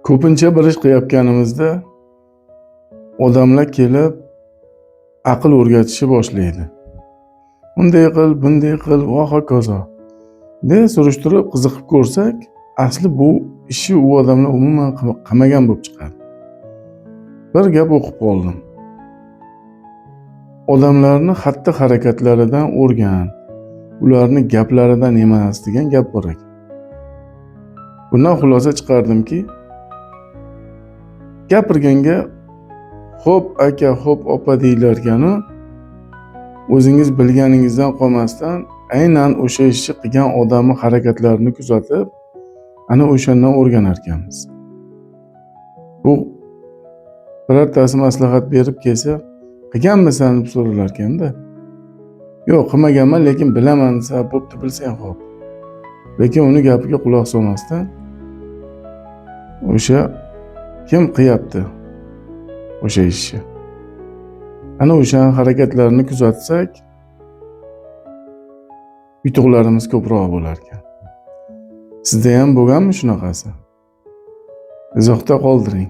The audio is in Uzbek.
Ko'pincha bir ish qilayotganimizda odamlar kelib aql o'rgatishni boshlaydi. Bunday qil, bunday qil va hokazo. Ne surishtirib qiziqib ko'rsak, asli bu ishni u odamlar umuman qilmagan bo'lib chiqadi. Bir gap o'qib qoldim. Odamlarni xatti-harakatlaridan o'rgan, ularni gaplaridan emas degan gap bor ekan. Bundan xulosa chiqardimki, gapirganga "Xo'p aka, xo'p opa" deylarkanu, o'zingiz bilganingizdan qolmasdan aynan o'sha ishni qilgan odamni harakatlarini kuzatib, ana o'shandan o'rganar ekanmiz. Bu birortasi maslahat berib kelsa, "Qilganmisan?" deb so'ralar ekanda. "Yo'q, qilmaganman, lekin bilaman" desa, "Bo'pti, bilsang xo'p." Lekin uni gapiga quloq solmasdan o'sha kim qilyapti o'sha ishni, ana o'sha harakatlarini kuzatsak, yutuqlarimiz ko'proq bo'lar ekan. Sizda ham bo'lganmi shunaqasi? Izohda qoldiring.